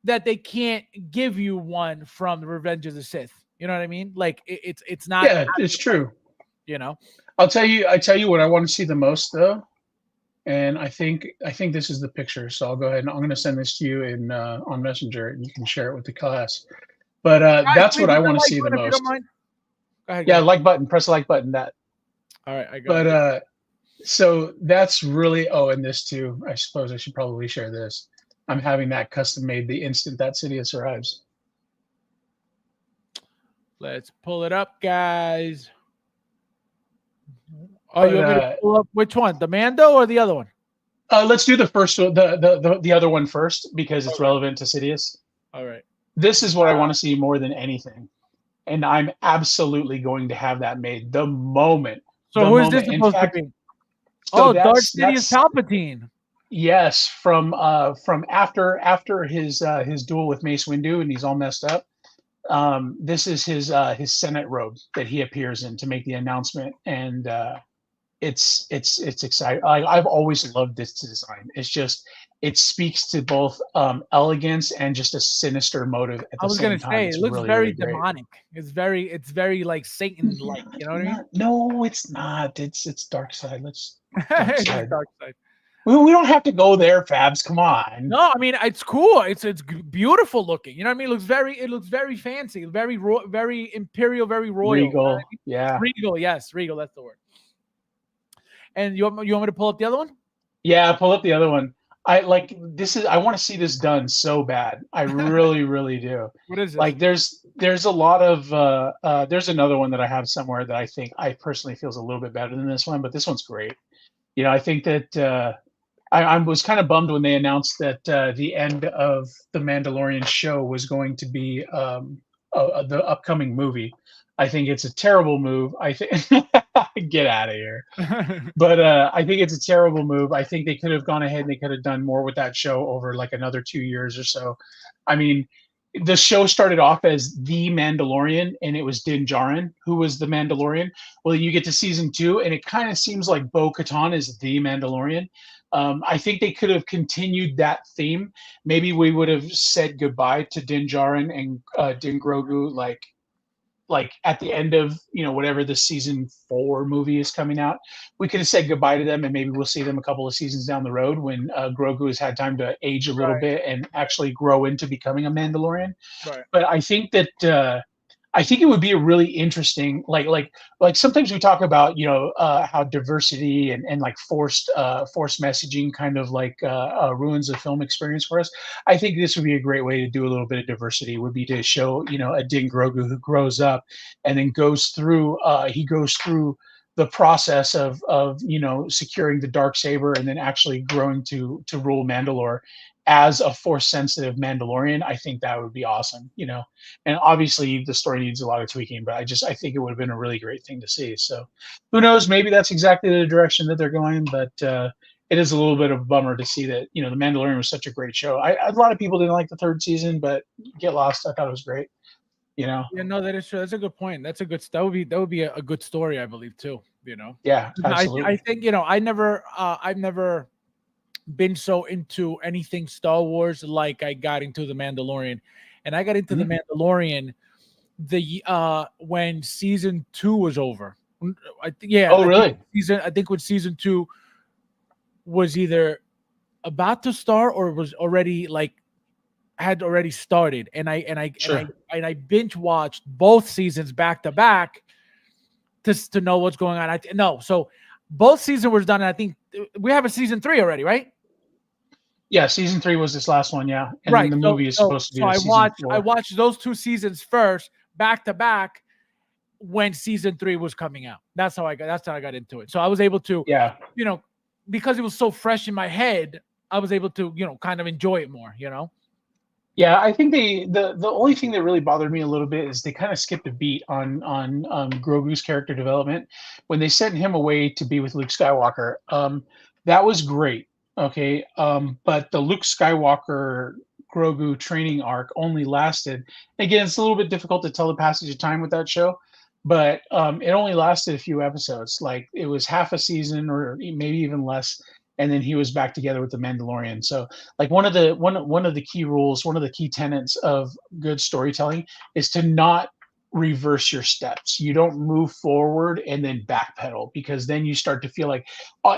that they can't give you one from the Revenge of the Sith. You know what I mean? Like it's not. Yeah, it's true. You know, I tell you what I want to see the most though, and I think this is the picture. So I'll go ahead and I'm going to send this to you in on Messenger, and you can share it with the class. But guys, that's please what I hit the want to like see the button if you most. don't mind. Go ahead, Yeah, like button, press the like button. That. All right, I got But it. so that's really. Oh, and this too. I suppose I should probably share this. I'm having that custom made the instant that Sidious arrives. Let's pull it up, guys. Oh, But, you want me to pull up which one? The Mando or the other one? Let's do the first, the other one first because it's relevant to Sidious. All right. This is what I want to see more than anything, and I'm absolutely going to have that made the moment. So who is this supposed to be? So Darth Sidious Palpatine. Yes, from after his duel with Mace Windu, and he's all messed up. This is his Senate robe that he appears in to make the announcement, and it's exciting. I've always loved this design. It's just it speaks to both elegance and just a sinister motive at the same time. Say it's it looks really, very really great. demonic. It's very like Satan-like. You know what I mean? No, it's not. It's dark side. Dark side. Dark side. We don't have to go there, Fabs. Come on. No, I mean it's cool. It's beautiful looking. You know what I mean? It looks very fancy, very very imperial, very royal. Regal, you know what I mean? yeah. Regal, yes, regal. That's the word. And you want me to pull up the other one? Yeah, pull up the other one. I want to see this done so bad. I really, really do. What is it? Like there's a lot of there's another one that I have somewhere that I think I personally feels a little bit better than this one, but this one's great. You know, I think that I was kind of bummed when they announced that the end of the Mandalorian show was going to be the upcoming movie. I think it's a terrible move. I think get out of here. But I think it's a terrible move. I think they could have gone ahead and they could have done more with that show over like another 2 years or so. I mean, the show started off as The Mandalorian, and it was Din Djarin who was the Mandalorian. Well, you get to season 2, and it kind of seems like Bo-Katan is the Mandalorian. I think they could have continued that theme. Maybe we would have said goodbye to Din Djarin and Din Grogu like at the end of whatever the season 4 movie is coming out. We could have said goodbye to them, and maybe we'll see them a couple of seasons down the road when Grogu has had time to age a little bit and actually grow into becoming a Mandalorian. Right. But I think that I think it would be a really interesting like sometimes we talk about how diversity and like forced messaging kind of like ruins the film experience for us. I think this would be a great way to do a little bit of diversity. Would be to show a Din Grogu who grows up and then goes through the process of securing the Darksaber and then actually growing to rule Mandalore as a force sensitive Mandalorian. I think that would be awesome, and obviously the story needs a lot of tweaking, but I think it would have been a really great thing to see. So who knows, maybe that's exactly the direction that they're going, but it is a little bit of a bummer to see that, the Mandalorian was such a great show. A lot of people didn't like the 3rd season, but Get Lost, I thought it was great. Yeah, no, that is true. That's a good point. That would be a good story, I believe, too. Yeah, absolutely. I think I've never been so into anything Star Wars like I got into the Mandalorian, and I got into the Mandalorian when season 2 was over. Really? I think when season 2 was either about to start or was already had already started, and I binge watched both seasons back to back to know what's going on. So both seasons were done, and I think we have a season 3 already, right? Yeah, season 3 was this last one, yeah. And right. then the movie is supposed to be season 4. I watched those 2 seasons first, back to back, when season 3 was coming out. That's how I got into it. So I was able to, because it was so fresh in my head, I was able to, kind of enjoy it more, Yeah, I think the only thing that really bothered me a little bit is they kind of skipped a beat on Grogu's character development when they sent him away to be with Luke Skywalker. That was great, okay, but the Luke Skywalker Grogu training arc only lasted. Again, it's a little bit difficult to tell the passage of time with that show, but it only lasted a few episodes. Like it was half a season or maybe even less, and then he was back together with the Mandalorian. So like one of the key rules, one of the key tenets of good storytelling is to not reverse your steps. You don't move forward and then backpedal, because then you start to feel like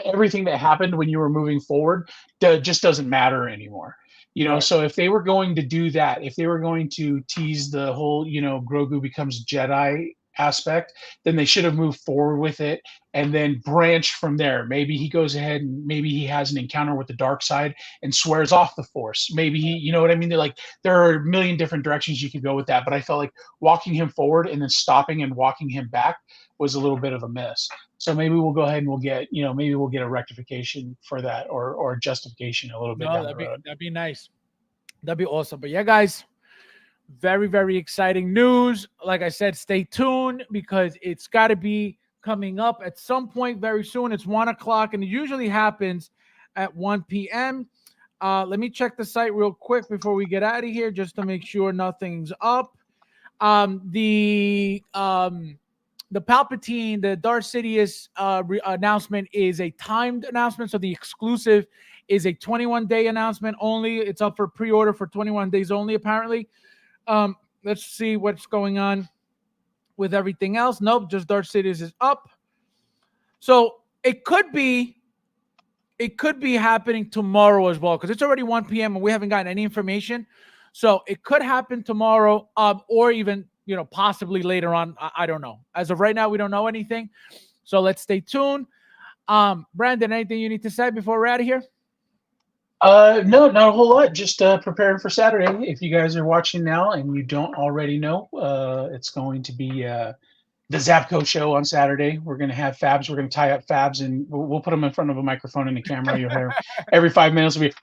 everything that happened when you were moving forward just doesn't matter anymore. Right. So if they were going to do that, if they were going to tease the whole, Grogu becomes Jedi aspect, then they should have moved forward with it and then branched from there. Maybe he goes ahead and maybe he has an encounter with the dark side and swears off the Force. Maybe he, you know what I mean? There are a million different directions you could go with that, but I felt like walking him forward and then stopping and walking him back was a little bit of a miss. So maybe we'll go ahead and maybe we'll get a rectification for that, or justification a little bit down the road. That'd be nice. That'd be awesome. But yeah, guys, very, very exciting news. Like I said, stay tuned because it's got to be coming up at some point very soon. It's 1 o'clock, and it usually happens at 1 p.m. Let me check the site real quick before we get out of here, just to make sure nothing's up. The Palpatine, the Darth Sidious announcement is a timed announcement, so the exclusive is a 21-day announcement only. It's up for pre-order for 21 days only, apparently. Let's see what's going on with everything else. Nope, just Darth Sidious is up. So it could be happening tomorrow as well, because it's already 1 p.m. and we haven't gotten any information. So it could happen tomorrow, or even possibly later on. I don't know. As of right now, we don't know anything. So let's stay tuned. Brandon, anything you need to say before we're out of here? No, not a whole lot. Just preparing for Saturday. If you guys are watching now and you don't already know, it's going to be the Zapco show on Saturday. We're going to have Fabs. We're going to tie up Fabs, and we'll put them in front of a microphone and a camera. You'll hear every 5 minutes will be,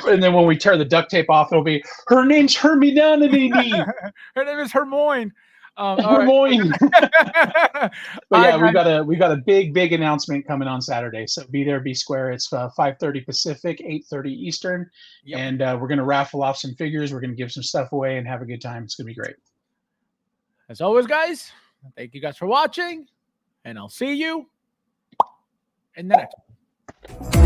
and then when we tear the duct tape off, it'll be, her name's Hermione. Her name is Hermoine. Hermoine. But yeah, right, we got a big announcement coming on Saturday. So be there, be square. It's 5:30 Pacific, 8:30 Eastern, and we're gonna raffle off some figures. We're gonna give some stuff away and have a good time. It's gonna be great. As always, guys, thank you guys for watching, and I'll see you in the next one.